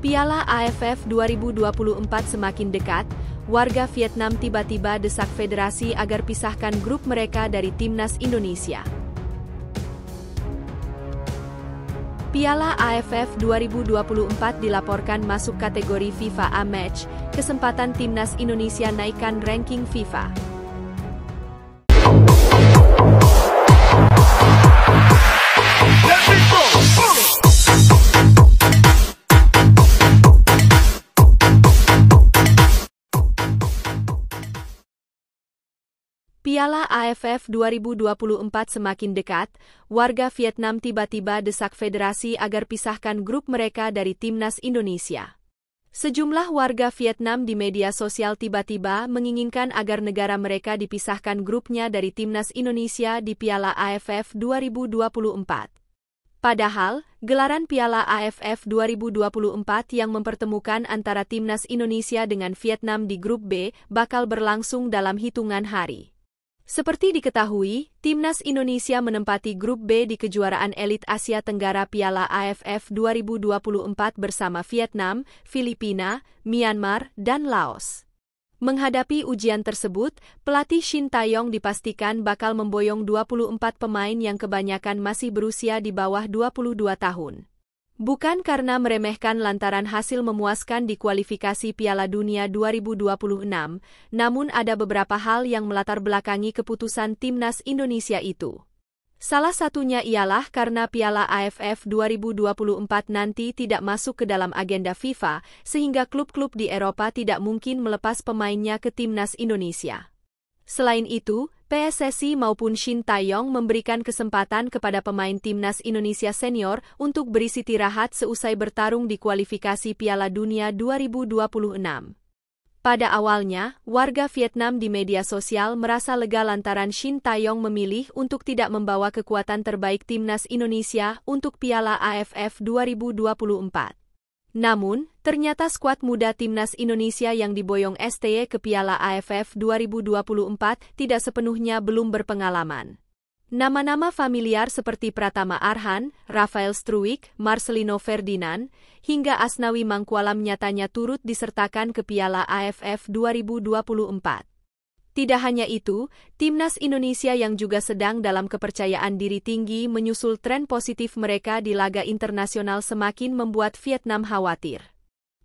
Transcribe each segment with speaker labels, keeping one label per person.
Speaker 1: Piala AFF 2024 semakin dekat, warga Vietnam tiba-tiba desak federasi agar pisahkan grup mereka dari timnas Indonesia. Piala AFF 2024 dilaporkan masuk kategori FIFA A-Match, kesempatan timnas Indonesia naikkan ranking FIFA. Piala AFF 2024 semakin dekat, warga Vietnam tiba-tiba desak federasi agar pisahkan grup mereka dari timnas Indonesia. Sejumlah warga Vietnam di media sosial tiba-tiba menginginkan agar negara mereka dipisahkan grupnya dari timnas Indonesia di Piala AFF 2024. Padahal, gelaran Piala AFF 2024 yang mempertemukan antara timnas Indonesia dengan Vietnam di grup B bakal berlangsung dalam hitungan hari. Seperti diketahui, timnas Indonesia menempati grup B di kejuaraan elit Asia Tenggara Piala AFF 2024 bersama Vietnam, Filipina, Myanmar, dan Laos. Menghadapi ujian tersebut, pelatih Shin Tae-yong dipastikan bakal memboyong 24 pemain yang kebanyakan masih berusia di bawah 22 tahun. Bukan karena meremehkan lantaran hasil memuaskan di kualifikasi Piala Dunia 2026, namun ada beberapa hal yang melatar belakangi keputusan timnas Indonesia itu. Salah satunya ialah karena Piala AFF 2024 nanti tidak masuk ke dalam agenda FIFA, sehingga klub-klub di Eropa tidak mungkin melepas pemainnya ke timnas Indonesia. Selain itu, PSSI maupun Shin Tae-yong memberikan kesempatan kepada pemain timnas Indonesia senior untuk beristirahat seusai bertarung di kualifikasi Piala Dunia 2026. Pada awalnya, warga Vietnam di media sosial merasa lega lantaran Shin Tae-yong memilih untuk tidak membawa kekuatan terbaik timnas Indonesia untuk Piala AFF 2024. Namun, ternyata skuad muda timnas Indonesia yang diboyong STY ke Piala AFF 2024 tidak sepenuhnya belum berpengalaman. Nama-nama familiar seperti Pratama Arhan, Rafael Struwijk, Marcelino Ferdinand, hingga Asnawi Mangkualam nyatanya turut disertakan ke Piala AFF 2024. Tidak hanya itu, timnas Indonesia yang juga sedang dalam kepercayaan diri tinggi menyusul tren positif mereka di laga internasional semakin membuat Vietnam khawatir.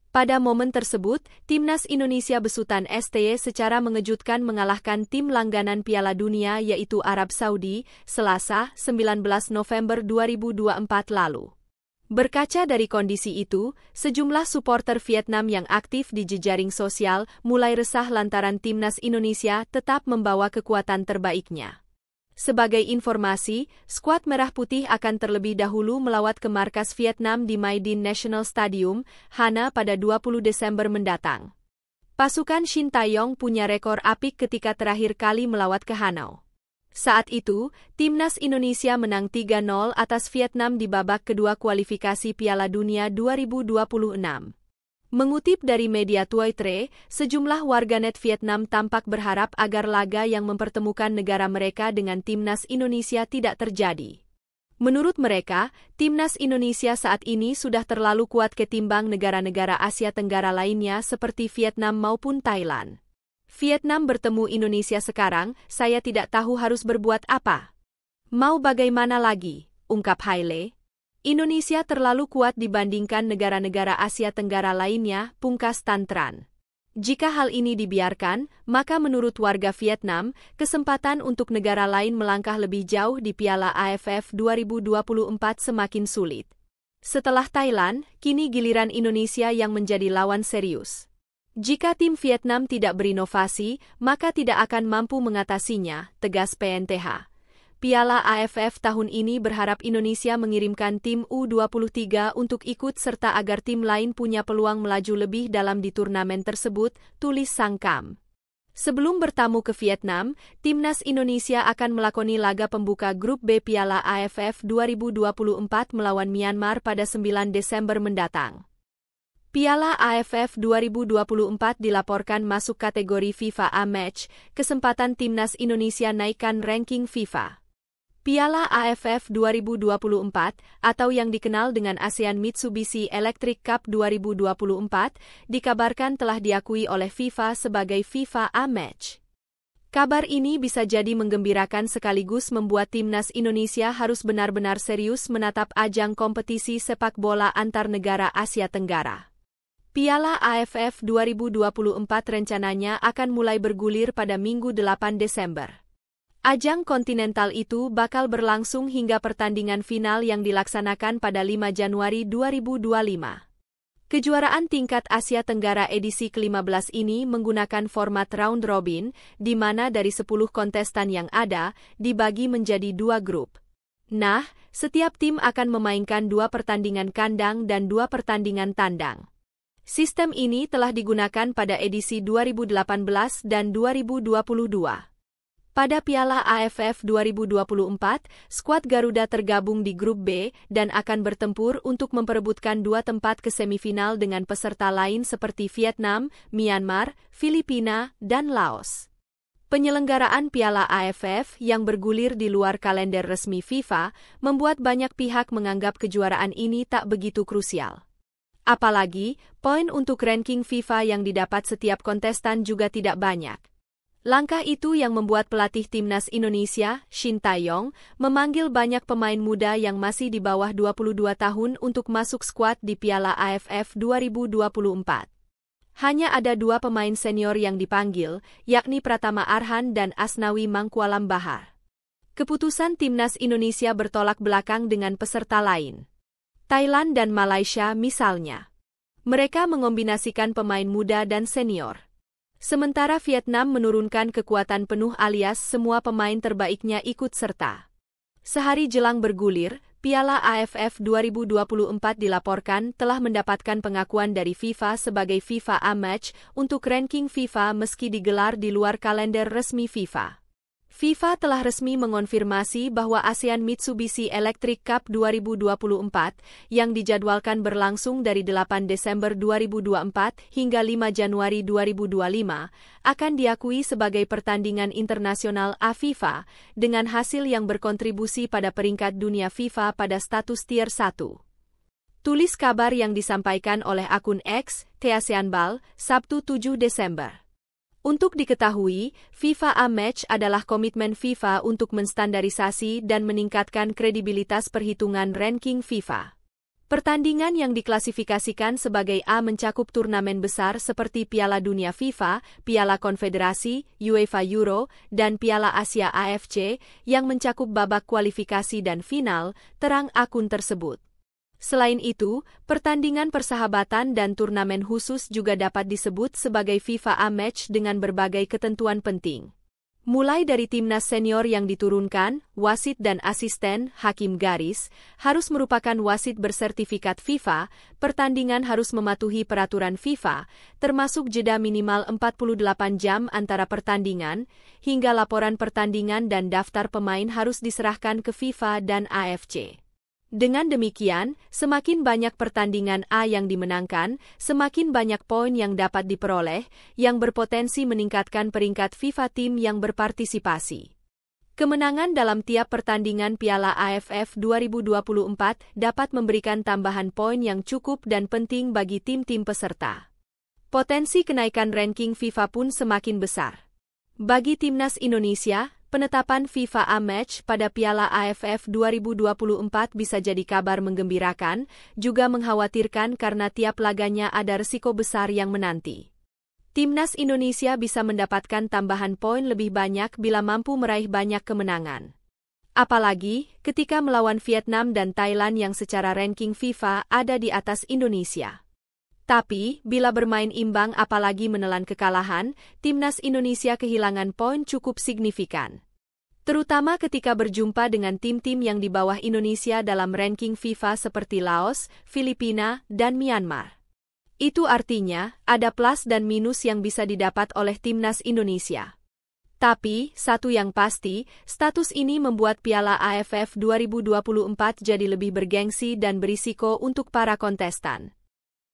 Speaker 1: Pada momen tersebut, timnas Indonesia besutan STY secara mengejutkan mengalahkan tim langganan Piala Dunia yaitu Arab Saudi, Selasa, 19 November 2024 lalu. Berkaca dari kondisi itu, sejumlah suporter Vietnam yang aktif di jejaring sosial mulai resah lantaran timnas Indonesia tetap membawa kekuatan terbaiknya. Sebagai informasi, skuad Merah Putih akan terlebih dahulu melawat ke markas Vietnam di My Dinh National Stadium, Hana pada 20 Desember mendatang. Pasukan Shin Tae-yong punya rekor apik ketika terakhir kali melawat ke Hanau. Saat itu, timnas Indonesia menang 3-0 atas Vietnam di babak kedua kualifikasi Piala Dunia 2026. Mengutip dari media Toi Tre, sejumlah warganet Vietnam tampak berharap agar laga yang mempertemukan negara mereka dengan timnas Indonesia tidak terjadi. Menurut mereka, timnas Indonesia saat ini sudah terlalu kuat ketimbang negara-negara Asia Tenggara lainnya seperti Vietnam maupun Thailand. Vietnam bertemu Indonesia sekarang, saya tidak tahu harus berbuat apa. Mau bagaimana lagi, ungkap Haile. Indonesia terlalu kuat dibandingkan negara-negara Asia Tenggara lainnya, pungkas Tan Tran. Jika hal ini dibiarkan, maka menurut warga Vietnam, kesempatan untuk negara lain melangkah lebih jauh di Piala AFF 2024 semakin sulit. Setelah Thailand, kini giliran Indonesia yang menjadi lawan serius. Jika tim Vietnam tidak berinovasi, maka tidak akan mampu mengatasinya, tegas PNTH. Piala AFF tahun ini berharap Indonesia mengirimkan tim U23 untuk ikut serta agar tim lain punya peluang melaju lebih dalam di turnamen tersebut, tulis Sang Kam. Sebelum bertamu ke Vietnam, timnas Indonesia akan melakoni laga pembuka grup B Piala AFF 2024 melawan Myanmar pada 9 Desember mendatang. Piala AFF 2024 dilaporkan masuk kategori FIFA A-Match, kesempatan timnas Indonesia naikkan ranking FIFA. Piala AFF 2024 atau yang dikenal dengan ASEAN Mitsubishi Electric Cup 2024 dikabarkan telah diakui oleh FIFA sebagai FIFA A-Match. Kabar ini bisa jadi menggembirakan sekaligus membuat timnas Indonesia harus benar-benar serius menatap ajang kompetisi sepak bola antar negara Asia Tenggara. Piala AFF 2024 rencananya akan mulai bergulir pada Minggu 8 Desember. Ajang kontinental itu bakal berlangsung hingga pertandingan final yang dilaksanakan pada 5 Januari 2025. Kejuaraan tingkat Asia Tenggara edisi ke-15 ini menggunakan format round robin, di mana dari 10 kontestan yang ada, dibagi menjadi 2 grup. Nah, setiap tim akan memainkan 2 pertandingan kandang dan 2 pertandingan tandang. Sistem ini telah digunakan pada edisi 2018 dan 2022. Pada Piala AFF 2024, skuad Garuda tergabung di grup B dan akan bertempur untuk memperebutkan 2 tempat ke semifinal dengan peserta lain seperti Vietnam, Myanmar, Filipina, dan Laos. Penyelenggaraan Piala AFF yang bergulir di luar kalender resmi FIFA membuat banyak pihak menganggap kejuaraan ini tak begitu krusial. Apalagi, poin untuk ranking FIFA yang didapat setiap kontestan juga tidak banyak. Langkah itu yang membuat pelatih timnas Indonesia, Shin Tae-yong, memanggil banyak pemain muda yang masih di bawah 22 tahun untuk masuk skuad di Piala AFF 2024. Hanya ada 2 pemain senior yang dipanggil, yakni Pratama Arhan dan Asnawi Mangkualam Bahar. Keputusan timnas Indonesia bertolak belakang dengan peserta lain. Thailand dan Malaysia misalnya. Mereka mengombinasikan pemain muda dan senior. Sementara Vietnam menurunkan kekuatan penuh alias semua pemain terbaiknya ikut serta. Sehari jelang bergulir, Piala AFF 2024 dilaporkan telah mendapatkan pengakuan dari FIFA sebagai FIFA A-Match untuk ranking FIFA meski digelar di luar kalender resmi FIFA. FIFA telah resmi mengonfirmasi bahwa ASEAN Mitsubishi Electric Cup 2024 yang dijadwalkan berlangsung dari 8 Desember 2024 hingga 5 Januari 2025 akan diakui sebagai pertandingan internasional A-FIFA dengan hasil yang berkontribusi pada peringkat dunia FIFA pada status Tier 1. Tulis kabar yang disampaikan oleh akun X, @ASEANBAL, Sabtu 7 Desember. Untuk diketahui, FIFA A-Match adalah komitmen FIFA untuk menstandarisasi dan meningkatkan kredibilitas perhitungan ranking FIFA. Pertandingan yang diklasifikasikan sebagai A mencakup turnamen besar seperti Piala Dunia FIFA, Piala Konfederasi, UEFA Euro, dan Piala Asia AFC yang mencakup babak kualifikasi dan final, terang akun tersebut. Selain itu, pertandingan persahabatan dan turnamen khusus juga dapat disebut sebagai FIFA A-Match dengan berbagai ketentuan penting. Mulai dari timnas senior yang diturunkan, wasit dan asisten, hakim garis, harus merupakan wasit bersertifikat FIFA, pertandingan harus mematuhi peraturan FIFA, termasuk jeda minimal 48 jam antara pertandingan, hingga laporan pertandingan dan daftar pemain harus diserahkan ke FIFA dan AFC. Dengan demikian, semakin banyak pertandingan A yang dimenangkan, semakin banyak poin yang dapat diperoleh, yang berpotensi meningkatkan peringkat FIFA tim yang berpartisipasi. Kemenangan dalam tiap pertandingan Piala AFF 2024 dapat memberikan tambahan poin yang cukup dan penting bagi tim-tim peserta. Potensi kenaikan ranking FIFA pun semakin besar. Bagi timnas Indonesia, penetapan FIFA A-Match pada Piala AFF 2024 bisa jadi kabar menggembirakan, juga mengkhawatirkan karena tiap laganya ada risiko besar yang menanti. Timnas Indonesia bisa mendapatkan tambahan poin lebih banyak bila mampu meraih banyak kemenangan. Apalagi ketika melawan Vietnam dan Thailand yang secara ranking FIFA ada di atas Indonesia. Tapi, bila bermain imbang apalagi menelan kekalahan, timnas Indonesia kehilangan poin cukup signifikan. Terutama ketika berjumpa dengan tim-tim yang di bawah Indonesia dalam ranking FIFA seperti Laos, Filipina, dan Myanmar. Itu artinya, ada plus dan minus yang bisa didapat oleh timnas Indonesia. Tapi, satu yang pasti, status ini membuat Piala AFF 2024 jadi lebih bergengsi dan berisiko untuk para kontestan.